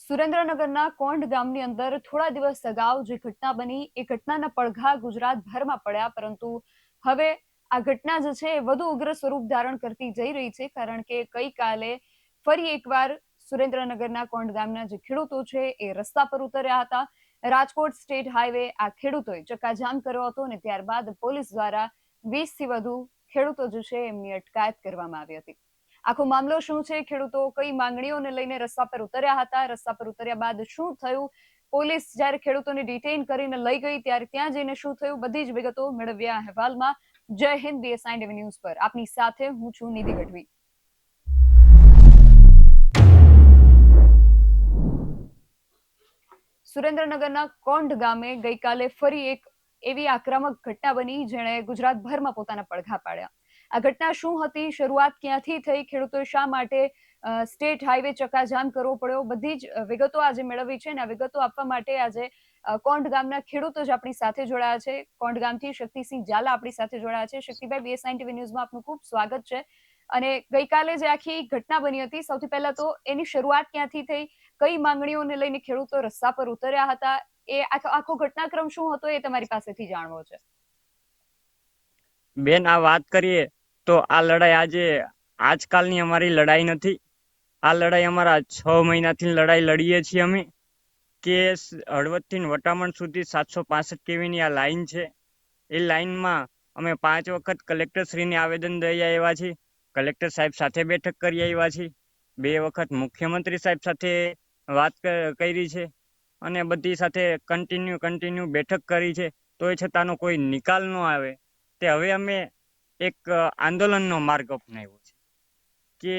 સુરેન્દ્રનગરના કોંઢ ગામની અંદર થોડા દિવસ અગાઉ જે ઘટના બની એ ઘટનાના પડઘા ગુજરાતભરમાં પડ્યા, પરંતુ હવે આ ઘટના જે છે એ વધુ ઉગ્ર સ્વરૂપ ધારણ કરતી જઈ રહી છે, કારણ કે ગઈકાલે ફરી એકવાર સુરેન્દ્રનગરના કોંઢ ગામના જે ખેડૂતો છે એ રસ્તા પર ઉતર્યા હતા. રાજકોટ સ્ટેટ હાઈવે આ ખેડૂતોએ ચક્કાજામ કર્યો હતો અને ત્યારબાદ પોલીસ દ્વારા 20થી વધુ ખેડૂતો જે છે એમની અટકાયત કરવામાં આવી હતી. આખો મામલો શું છે, ખેડૂતો કઈ માંગણીઓને લઈને રસ્તા પર ઉતર્યા હતા, રસ્તા પર ઉતર્યા બાદ શું થયું, પોલીસ જ્યારે ખેડૂતોને ડિટેઇન કરીને લઈ ગઈ ત્યારે ત્યાં જઈને શું થયું, બધી જ વિગતો મેળવ્યા અહેવાલમાં. જય હિન્દ, BSI ટીવી ન્યૂઝ પર આપની સાથે હું છું નિધિ ગઢવી. સુરેન્દ્રનગરના કોંઢ ગામે ગઈકાલે ફરી એક એવી આક્રમક ઘટના બની જેણે ગુજરાતભરમાં પોતાના પડઘા પાડ્યા. આ ઘટના શું હતી, શરૂઆત ક્યાંથી થઈ, ખેડૂતોએ શા માટે સ્ટેટ હાઈવે ચક્કાજામ કરવો પડ્યો, બધી જ વિગતો આજે મેળવી છે અને આ વિગતો આપવા માટે આજે કોંઢ ગામના ખેડૂતો જ આપણી સાથે જોડાયા છે. કોંઢ ગામથી શક્તિસિંહ ઝાલા આપણી સાથે જોડાયા છે. શક્તિભાઈ, BSI ટીવી ન્યૂઝમાં આપનું ખૂબ સ્વાગત છે. અને ગઈકાલે જે આખી ઘટના બની હતી, સૌથી પહેલા તો એની શરૂઆત ક્યાંથી થઈ, કઈ માંગણીઓને લઈને ખેડૂતો રસ્તા પર ઉતર્યા હતા, એ આખો ઘટનાક્રમ શું હતો એ તમારી પાસેથી જાણવો છે. બેન, આ વાત કરીએ તો આ લડાઈ આજે આજકાલની અમારી લડાઈ નથી. આ લડાઈ અમારા 6 મહિનાથી લડાઈ લડીએ છીએ અમે, કે હળવદથી વટામણ સુધી 765 kV આ લાઈન છે. એ લાઈનમાં અમે 5 વખત કલેક્ટરશ્રીને આવેદન દઈ આવ્યા છીએ, કલેક્ટર સાહેબ સાથે બેઠક કરી આવ્યા છીએ, 2 વખત મુખ્યમંત્રી સાહેબ સાથે વાત કરી છે અને બધી સાથે કન્ટિન્યુ બેઠક કરી છે. તો એ છતાંનો કોઈ નિકાલ ન આવે તે હવે અમે એક આંદોલનનો માર્ગ અપનાવ્યો છે. કે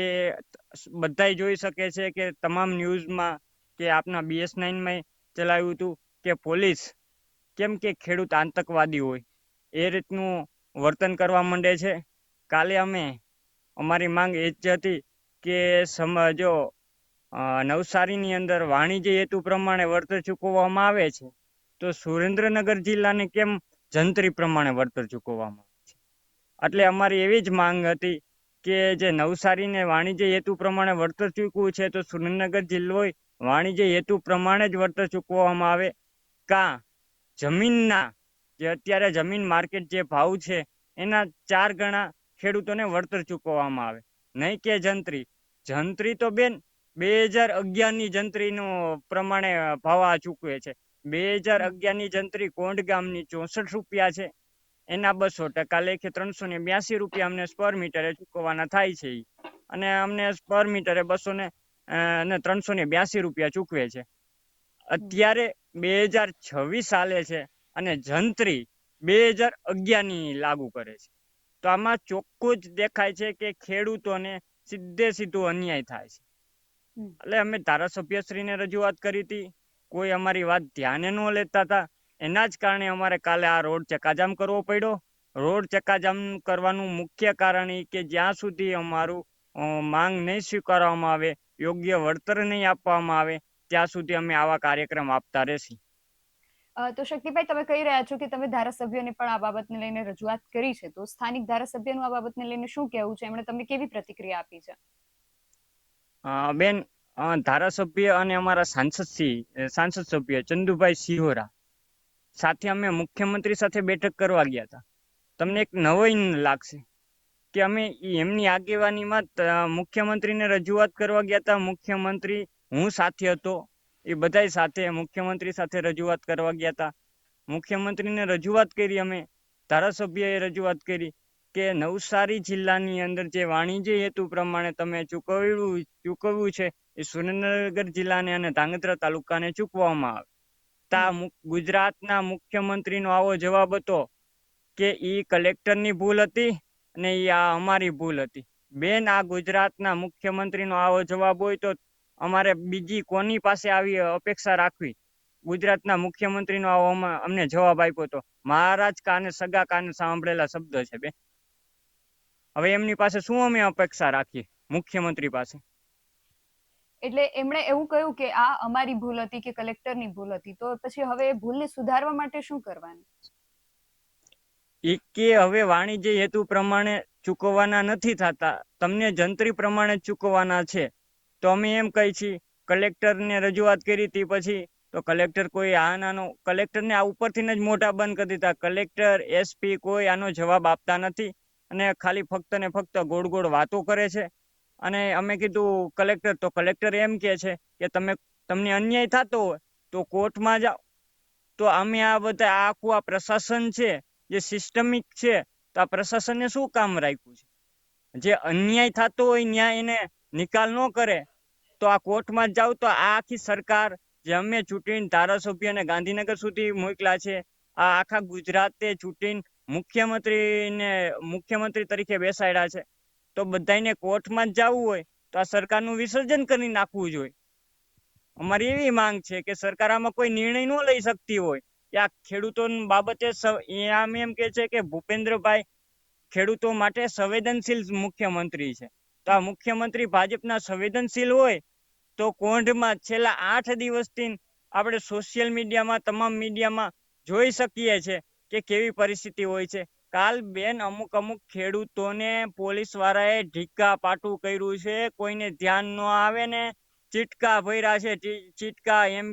બધાય જોઈ શકે છે કે તમામ ન્યૂઝમાં કે આપના BS9માં ચલાવ્યું હતું કે પોલીસ કેમ કે ખેડૂત આતંકવાદી હોય એ રીતનું વર્તન કરવા માંડે છે. કાલે અમારી માંગ એ જ હતી કે સમજો નવસારીની અંદર વાણિજ્ય હેતુ પ્રમાણે વળતર ચૂકવવામાં આવે છે, તો સુરેન્દ્રનગર જિલ્લાને કેમ જંત્રી પ્રમાણે વળતર ચૂકવવામાં આવે છે? એટલે અમારી એવી જ માંગ હતી કે જે નવસારીને વાણિજ્ય હેતુ પ્રમાણે વળતર ચૂકવું છે, તો સુરેન્દ્રનગર જિલ્લો વાણિજ્ય હેતુ પ્રમાણે જ વળતર ચૂકવવામાં આવે. જમીનના જે અત્યારે જમીન માર્કેટ જે ભાવ છે એના 4 ગણા ખેડૂતોને વળતર ચૂકવવામાં આવે, નહીં કે જંત્રી તો બેન 2011ની જંત્રીનો પ્રમાણે ભાવ આ ચૂકવે છે. 2011ની જંત્રી કોંઢ ગામની 64 રૂપિયા છે, એના 200% લેખે 382 રૂપિયા અમને સ્ક્વેર મીટરે ચૂકવવાના થાય છે. અને અમને સ્ક્વેર મીટરે 382 રૂપિયા ચૂકવે છે. અત્યારે 2026 ચાલે છે અને જંત્રી 2011ની લાગુ કરે છે. તો આમાં ચોખ્ખું જ દેખાય છે કે ખેડૂતોને સીધું અન્યાય થાય છે. એટલે અમે ધારાસભ્યશ્રીને રજૂઆત કરી હતી, કોઈ અમારી વાત ધ્યાને ન લેતા હતા. એના જ કારણે અમારે કાલે આ રોડ ચક્કાજામ કરવો પડ્યો. રોડ ચક્કાજામ કરવાનું મુખ્ય કારણ એ કે જ્યાં સુધી અમારું માંગ નહીં સ્વીકારવામાં આવે, યોગ્ય વળતર નહીં આપવામાં આવે, ત્યાં સુધી અમે આવા કાર્યક્રમ આપતા રહેશું. તો શક્તિભાઈ, તમે કહી રહ્યા છો કે તમે ધારાસભ્યોને પણ આ બાબતને લઈને રજૂઆત કરી છે, તો સ્થાનિક ધારાસભ્યનું આ બાબતને લઈને શું કહેવું છે, એમણે તમને કેવી પ્રતિક્રિયા આપી છે? બેન, ધારાસભ્ય અને અમારા સાંસદ સભ્ય ચંદુભાઈ સિહોરા સાથે અમે મુખ્યમંત્રી સાથે બેઠક કરવા ગયા હતા. તમને એક નવાઈ લાગશે કે અમે એમની આગેવાનીમાં મુખ્યમંત્રીને રજૂઆત કરવા ગયા હતા. મુખ્યમંત્રી, હું સાથે હતો, એ બધાય સાથે મુખ્યમંત્રી સાથે રજૂઆત કરવા ગયા હતા. મુખ્યમંત્રીને રજૂઆત કરી, અમે ધારાસભ્યએ રજૂઆત કરી કે નવસારી જિલ્લાની અંદર જે વાણિજ્ય હેતુ પ્રમાણે તમે ચૂકવ્યું છે એ સુરેન્દ્રનગર જિલ્લાને અને ધાંગધ્રા તાલુકાને ચૂકવવામાં આવે. ગુજરાતના મુખ્યમંત્રીનો આવો જવાબ હતો કે ઈ કલેક્ટરની ભૂલ હતી અને ઈ આ અમારી ભૂલ હતી. બેન, આ ગુજરાતના મુખ્યમંત્રીનો આવો જવાબ હોય તો અમારે બીજી કોની પાસે આવી અપેક્ષા રાખવી? ગુજરાતના મુખ્યમંત્રીનો આવો અમને જવાબ આપ્યો હતો. મહારાજ કાને સગા કાને સાંભળેલા શબ્દ છે બે. હવે એમની પાસે શું અમે અપેક્ષા રાખીએ મુખ્યમંત્રી પાસે? એટલે એમણે એવું કહ્યું કે આ અમારી ભૂલ હતી કે કલેક્ટરની ભૂલ હતી, તો પછી હવે એ ભૂલને સુધારવા માટે શું કરવાનું? કે હવે વાણિજ્ય હેતુ પ્રમાણે ચૂકવવાના નથી થતા, તમને જંત્રી પ્રમાણે ચૂકવવાના છે. તો અમે એમ કહી છીએ કલેક્ટરને રજૂઆત કરી હતી પછી તો કલેક્ટર કોઈ કલેક્ટરને આ ઉપરથી જ મોઢા બંધ કરી દીધા. કલેક્ટર SP કોઈ આનો જવાબ આપતા નથી અને ખાલી ફક્ત ને ફક્ત ગોળ ગોળ વાતો કરે છે. અને અમે કીધું કલેક્ટર, તો કલેક્ટર એમ કહે છે કે તમને અન્યાય થતો હોય તો કોર્ટમાં જાઓ. તો અમે આ બધા આખું આ પ્રશાસન છે જે સિસ્ટમિક છે, તો આ પ્રશાસનને શું કામ રાખ્યું છે? જે અન્યાય થતો હોય ન્યાય એને નિકાલ ન કરે તો આ કોર્ટમાં જાવ. તો આ આખી સરકાર જે અમે ચૂંટીને ધારાસભ્યને ગાંધીનગર સુધી મોકલ્યા છે, આ આખા ગુજરાતે ચૂંટીને મુખ્યમંત્રી તરીકે બેસાડ્યા છે, તો બધાને કોર્ટમાં જ જવું હોય તો આ સરકારનું વિસર્જન કરી નાખવું જોઈએ. અમારી એવી માંગ છે કે સરકાર આમાં કોઈ નિર્ણય ન લઈ શકતી હોય કે આ ખેડૂતો બાબતે. આમ એમ કે છે કે ભૂપેન્દ્રભાઈ ખેડૂતો માટે સંવેદનશીલ મુખ્યમંત્રી છે. તો આ મુખ્યમંત્રી ભાજપના સંવેદનશીલ હોય તો કોંઢમાં છેલ્લા 8 દિવસથી આપણે સોશિયલ મીડિયામાં, તમામ મીડિયામાં જોઈ શકીએ છે કે કેવી પરિસ્થિતિ હોય છે. કાલ બેન અમુક ખેડૂતોને પોલીસ વાળાએ ઢીકા પાટું કર્યું છે. કોઈને ધ્યાન ન આવે ને ચીટકા ભર્યા છે. ચીટકા એમ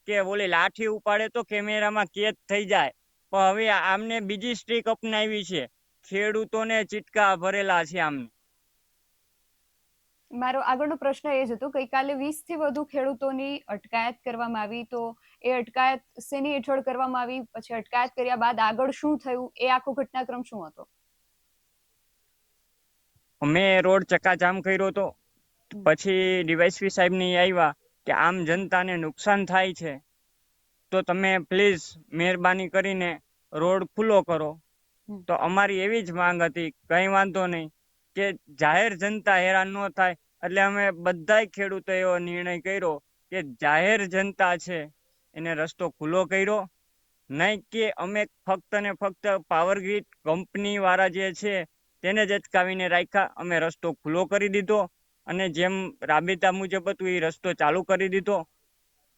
કે ઓલી લાઠી ઉપાડે તો કેમેરામાં કેદ થઈ જાય. પણ હવે આમને બીજી સ્ટ્રીક અપનાવી છે, ખેડૂતોને ચીટકા ભરેલા છે આમને. મારો આગળનો પ્રશ્ન એ જ હતો, ગઈકાલે 20 થી વધુ ખેડૂતોની અટકાયત કરવામાં આવી, તો એ અટકાયત શેની હેઠળ કરવામાં આવી? પછી અટકાયત કર્યા બાદ આગળ શું થયું, એ આખો ઘટનાક્રમ શું હતો? અમે રોડ ચક્કાજામ કર્યો હતો. પછી ડીવાયએસપી સાહેબ ને આવ્યા કે આમ જનતાને નુકસાન થાય છે તો તમે પ્લીઝ મહેરબાની કરીને રોડ ખુલ્લો કરો. તો અમારી એવી જ માંગ હતી, કઈ વાંધો નહીં, કે જાહેર જનતા હેરાન ન થાય. એટલે અમે બધાય ખેડૂતો એવો નિર્ણય કર્યો કે જાહેર જનતા છે એને રસ્તો ખુલ્લો કર્યો. નહીં કે અમે ફક્ત ને ફક્ત પાવરગ્રીડ કંપની વાળા જે છે તેને જ અટકાવીને રાખ્યા. અમે રસ્તો ખુલ્લો કરી દીધો અને જેમ રાબેતા મુજબ હતું એ રસ્તો ચાલુ કરી દીધો.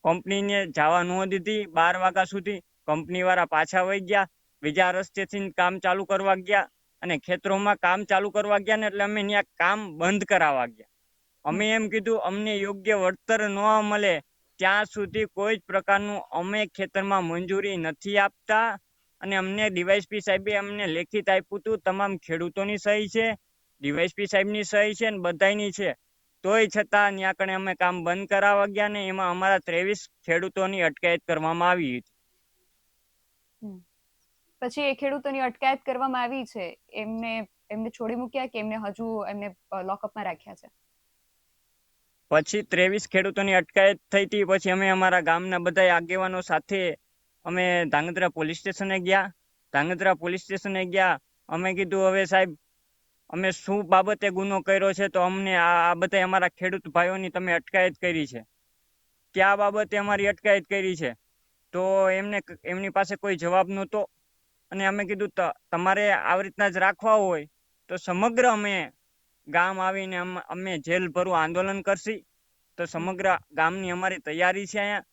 કંપનીને જવા ન દીધી. 12 વાગ્યા સુધી કંપની વાળા પાછા વહી ગયા, બીજા રસ્તેથી કામ ચાલુ કરવા ગયા અને ખેતરોમાં કામ ચાલુ કરવા ગયા ને એટલે અમે ત્યાં કામ બંધ કરાવવા ગયા. અમે એમ કીધું અમને યોગ્ય વળતર ન મળે ત્યાં સુધી કોઈ જ પ્રકારનું અમે ખેતરમાં મંજૂરી નથી આપતા. અને અમને ડીવાયએસપી સાહેબે અમને લેખિત આપ્યું હતું, તમામ ખેડૂતોની સહી છે, ડીવાયએસપી સાહેબની સહી છે ને બધાની છે. તોય છતાં ત્યાં કણે અમે કામ બંધ કરાવવા ગયા ને એમાં અમારા 23 ખેડૂતોની અટકાયત કરવામાં આવી હતી. પછી એ ખેડૂતોની અટકાયત કરવામાં આવી છે, એમને છોડી મૂક્યા કે હજુ એમને લોકઅપમાં રાખ્યા છે? પછી 23 ખેડૂતોની અટકાયત થઈ હતી. પછી અમે અમારા ગામના બધા આગેવાનો સાથે અમે ધાંગધ્રા પોલીસ સ્ટેશને ગયા. અમે કીધું હવે સાહેબ અમે શું બાબતે ગુનો કર્યો છે, તો અમને આ બધા અમારા ખેડૂત ભાઈઓની તમે અટકાયત કરી છે, કયા બાબતે અમારી અટકાયત કરી છે? તો એમની પાસે કોઈ જવાબ નહોતો. અને અમે કીધું તમારે આવી રીતના જ રાખવા હોય તો સમગ્ર અમે ગામ આવીને અમે જેલ ભરું આંદોલન કરશી. તો સમગ્ર ગામની અમારી તૈયારી છે. અહીંયા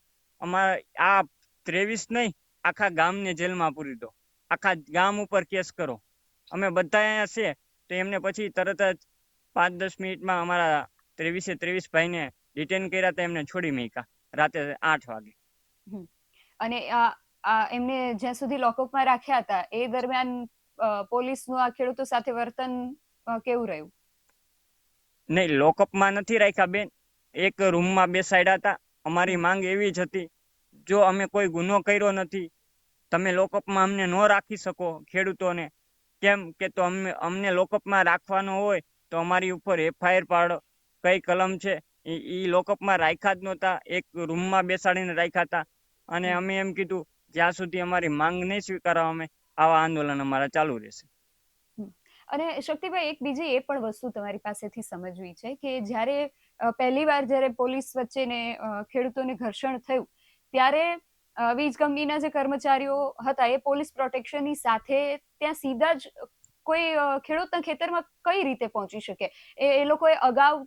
અમારા આ 23 નહીં, આખા ગામને જેલમાં પૂરી દો, આખા ગામ ઉપર કેસ કરો. અમે બધા અહીંયા છે. તો એમને પછી તરત જ 5-10 મિનિટમાં અમારા 23 ભાઈને ડિટેન કર્યા હતા. એમને છોડી મૂક્યા રાતે 8 વાગે. અને એમને જ્યાં સુધી લોકઅપમાં રાખ્યા હતા એ દરમિયાન પોલીસનું આ ખેડૂતો સાથે વર્તન કેવું રહ્યું? નહીં, લોકઅપમાં નથી રાખ્યા બેન, એક રૂમમાં બેસાડ્યા હતા. અમારી માંગ એવી જ હતી, જો અમે કોઈ ગુનો કર્યો નથી, તમે લોકઅપમાં અમને ન રાખી શકો ખેડૂતોને. કેમ કે તો અમને લોકઅપમાં રાખવાનો હોય તો અમારી ઉપર FIR પાડો. કઈ કલમ છે એ લોકઅપમાં રાખ્યા જ નહોતા, એક રૂમમાં બેસાડીને રાખ્યા હતા. અને અમે એમ કીધું જ્યાં સુધી અમારી માંગ નહીં સ્વીકારવામાં આવા આંદોલન અમારા ચાલુ રહેશે. અને શક્તિભાઈ, એક બીજી એ પણ વસ્તુ તમારી પાસેથી સમજવી છે કે જ્યારે પોલીસ વચ્ચે ને ખેડૂતોને ઘર્ષણ થયું ત્યારે વીજ કંપનીના જે કર્મચારીઓ હતા એ પોલીસ પ્રોટેક્શનની સાથે ત્યાં સીધા જ કોઈ ખેડૂતના ખેતરમાં કઈ રીતે પહોંચી શકે? એ લોકોએ અગાઉ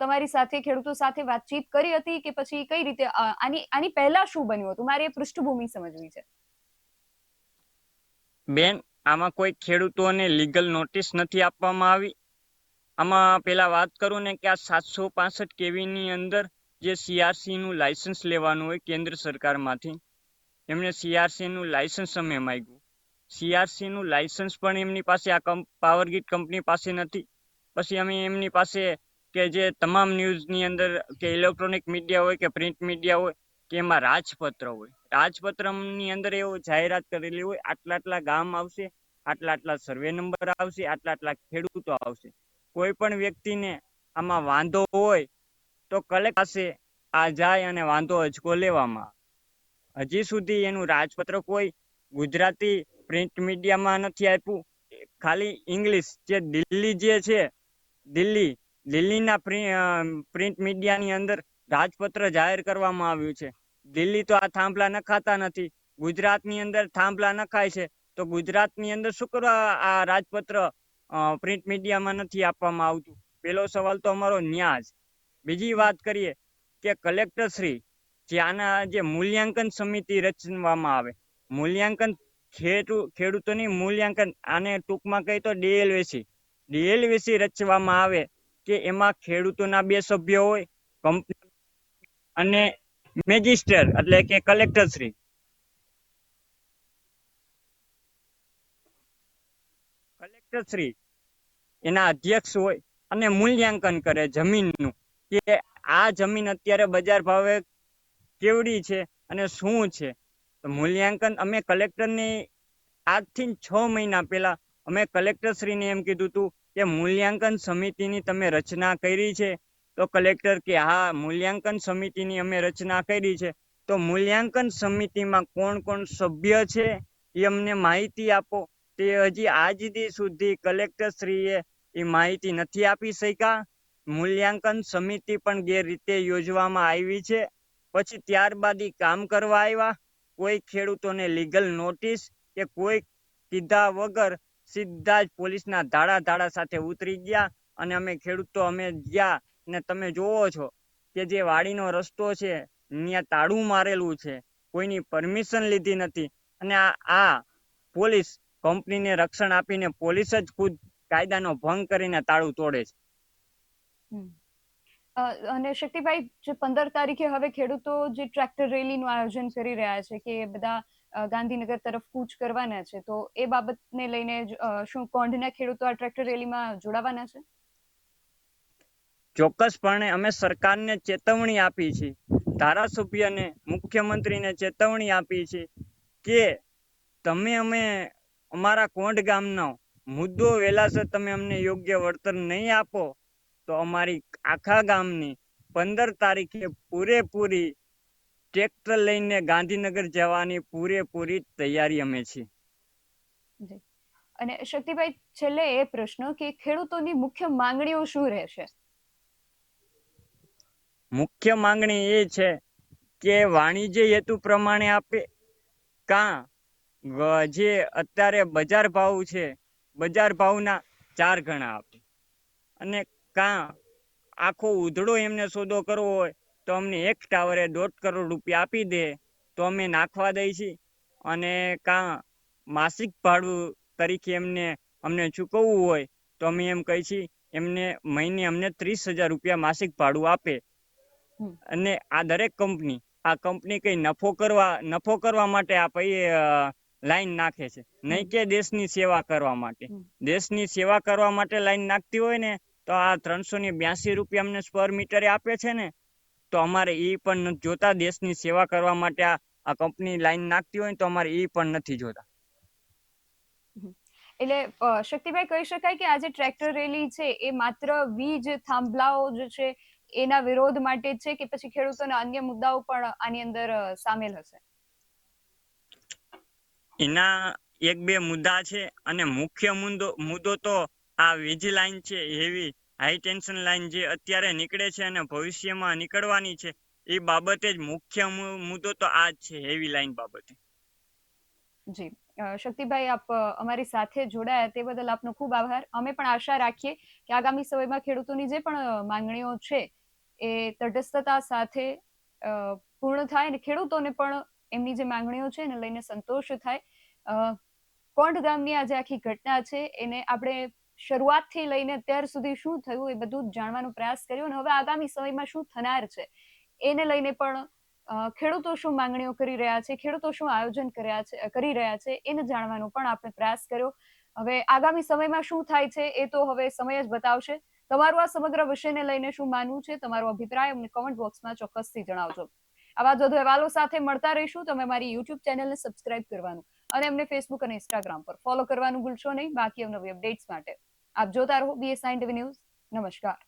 તમારી સાથે ખેડૂતો સાથે વાતચીત કરી હતી કે પછી કઈ રીતે આની પહેલા શું બન્યું હતું? મારે એ પૃષ્ઠભૂમિ સમજવી છે. બેન, આમાં કોઈ ખેડૂતોને લીગલ નોટિસ નથી આપવામાં આવી. આમાં પેલા વાત કરું ને કે આ 765 kV ની અંદર જે CRC નું લાયસન્સ લેવાનું હોય કેન્દ્ર સરકારમાંથી, એમને CRC નું લાયસન્સ અમે માંગ્યું. CRC નું લાયસન્સ પણ એમની પાસે આ પાવરગ્રીડ કંપની પાસે નથી. પછી અમે એમની પાસે કે જે તમામ ન્યૂઝની અંદર કે ઇલેક્ટ્રોનિક મીડિયા હોય કે પ્રિન્ટ મીડિયા હોય કે એમાં રાજપત્ર હોય, રાજપત્રની અંદર એવું જાહેરાત કરેલી હોય આટલા આટલા ગામ આવશે, આટલા આટલા સર્વે નંબર આવશે, આટલા આટલા ખેડૂતો આવશે. કોઈ પણ વ્યક્તિને આમાં વાંધો હોય તો કલેક્ટર પાસે આ જાય અને વાંધો અજકો લેવામાં આવે. હજી સુધી એનું રાજપત્ર કોઈ ગુજરાતી પ્રિન્ટ મીડિયામાં નથી આપ્યું. ખાલી ઇંગ્લિશ જે દિલ્હી જે છે, દિલ્હીના પ્રિન્ટ મીડિયાની અંદર રાજપત્ર જાહેર કરવામાં આવ્યું છે. દિલ્હી તો આ થાંભલા નખાતા નથી, ગુજરાતની અંદર થાંભલા નખાય છે, તો ગુજરાતની અંદર શું કરવા આ રાજપત્ર પ્રિન્ટ મીડિયામાં નથી આપવામાં આવતું? પેલો સવાલ તો અમારો ન્યા જ. બીજી વાત કરીએ કે કલેક્ટર શ્રી જે આના જે મૂલ્યાંકન સમિતિ રચવામાં આવે, મૂલ્યાંકન ખેડૂતોની મૂલ્યાંકન, આને ટૂંકમાં કહી તો DLVC રચવામાં આવે કે એમાં ખેડૂતોના 2 સભ્યો હોય, કંપની અને મેજિસ્ટર એટલે કે કલેક્ટર શ્રી. કલેક્ટર શ્રી એના અધ્યક્ષ હોય અને મૂલ્યાંકન કરે જમીનનું કે આ જમીન અત્યારે બજાર ભાવે કેવડી છે અને શું છે. તો મૂલ્યાંકન અમે કલેક્ટરની આજથી 6 મહિના પહેલા અમે કલેક્ટરશ્રીને એમ કીધું હતું કે મૂલ્યાંકન સમિતિની તમે રચના કરી છે? તો કલેક્ટર કે હા, મૂલ્યાંકન સમિતિની અમે રચના કરી છે. તો મૂલ્યાંકન સમિતિમાં કોણ કોણ સભ્ય છે એ અમને માહિતી આપો. તે હજી આજ દી સુધી કલેક્ટરશ્રીએ એ માહિતી નથી આપી શક્યા. મૂલ્યાંકન સમિતિ પણ ગેરરીતે યોજવામાં આવી છે. પછી ત્યારબાદ એ કામ કરવા આવ્યા, કોઈ ખેડૂતોને લીગલ નોટિસ કે કોઈ કીધા વગર સીધા જ પોલીસના ધાડા સાથે ઉતરી ગયા. અને અમે ખેડૂતો અમે ગયા ને તમે જોવો છો કે જે વાડીનો રસ્તો છે ત્યાં તાળું મારેલું છે, કોઈની પરમિશન લીધી નથી. અને આ પોલીસ કંપનીને રક્ષણ આપીને પોલીસ જ ખુદ કાયદાનો ભંગ કરીને તાળું તોડે છે. અને શક્તિભાઈ, જે 15 તારીખે હવે ખેડૂતો જે ટ્રેક્ટર રેલીનું આયોજન કરી રહ્યા છે કે બધા ગાંધીનગર તરફ કૂચ કરવાના છે, તો એ બાબતને લઈને શું કોંઢના ખેડૂતો આ ટ્રેક્ટર રેલીમાં જોડાવાના છે? ચોક્કસપણે અમે સરકારને ચેતવણી આપી છે, ધારાસભ્યને, મુખ્યમંત્રીને ચેતવણી આપી છે કે તમે અમારા કોંઢ ગામનો મુદ્દો વહેલાસર તમે અમને યોગ્ય વળતર નહીં આપો તો અમારી આખા ગામની 15 તારીખે પૂરેપૂરી ટ્રેક્ટર લઈને ગાંધીનગર જવાની પૂરેપૂરી તૈયારી અમે છીએ. અને શક્તિભાઈ, છેલ્લે એ પ્રશ્ન કે ખેડૂતોની મુખ્ય માંગણીઓ શું રહેશે? મુખ્ય માંગણી એ છે કે વાણિજ્ય હેતુ પ્રમાણે આપે, કાં જે અત્યારે બજાર ભાવ છે બજાર ભાવના 4 ગણા આપે, અને કાં આખો ઉધડો એમને સોદો કરવો હોય તો અમને એક ટાવરે 1.5 કરોડ રૂપિયા આપી દે તો અમે નાખવા દઈ છીએ. અને કાં માસિક ભાડું તરીકે અમને ચૂકવવું હોય તો અમે એમ કહી છીએ એમને મહિને અમને 30,000 રૂપિયા માસિક ભાડું આપે. અને આ દરેક કંપની કઈ નફો કરવા માટે લાઈન નાખે છે, નહીં કે દેશની સેવા કરવા માટે. દેશની સેવા કરવા માટે લાઈન નાખતી હોય ને તો આ 382 રૂપિયા અમને સ્ક્વેર મીટરે આપે છે ને, તો અમારે એ પણ નથી જોતા. દેશની સેવા કરવા માટે આ કંપની લાઈન નાખતી હોય ને તો અમારે એ પણ નથી જોતા. એટલે શક્તિભાઈ, કહી શકાય કે આજે ટ્રેક્ટર રેલી છે એ માત્ર વીજ થાંભલાઓ જે છે એના વિરોધ માટે છે કે પછી ખેડૂતોના અન્ય મુદ્દાઓ પણ આની અંદર સામેલ હશે? એના 1-2 મુદ્દા છે, અને મુખ્ય મુદ્દો તો આ વીજ લાઈન છે, હેવી હાઈ ટેન્શન લાઈન જે અત્યારે નીકળે છે અને ભવિષ્યમાં નીકળવાની છે, એ બાબતે જ મુખ્ય મુદ્દો તો આ જ છે, હેવી લાઈન બાબતે. જી શક્તિભાઈ, આપ અમારી સાથે જોડાયા તે બદલ આપનો ખૂબ આભાર. અમે પણ આશા રાખીએ કે આગામી સમયમાં ખેડૂતોની જે પણ માંગણીઓ છે એ તટસ્થતા સાથે પૂર્ણ થાય અને ખેડૂતોને પણ એમની જે માંગણીઓ છે એને લઈને સંતોષ થાય. કોંઢ ગામની આજે આખી ઘટના છે એને આપણે શરૂઆતથી લઈને અત્યાર સુધી શું થયું એ બધું જ જાણવાનો પ્રયાસ કર્યો, અને હવે આગામી સમયમાં શું થનાર છે એને લઈને પણ ખેડૂતો શું માંગણીઓ કરી રહ્યા છે, ખેડૂતો શું આયોજન કરી રહ્યા છે એને જાણવાનો પણ આપણે પ્રયાસ કર્યો. હવે આગામી સમયમાં શું થાય છે એ તો હવે સમય જ બતાવશે. તમારું આ સમગ્ર વિષયને લઈને શું માનવું છે, તમારો અભિપ્રાય અમને કોમેન્ટ બોક્સમાં ચોક્કસથી જણાવજો. આવા જ વધુ અહેવાલો સાથે મળતા રહીશું. તમે મારી યુટ્યુબ ચેનલને સબસ્ક્રાઇબ કરવાનું અને અમને ફેસબુક અને ઇન્સ્ટાગ્રામ પર ફોલો કરવાનું ભૂલશો નહીં. બાકી અવનવી અપડેટ્સ માટે આપ જોતા રહો BS9 ટીવી ન્યૂઝ. નમસ્કાર.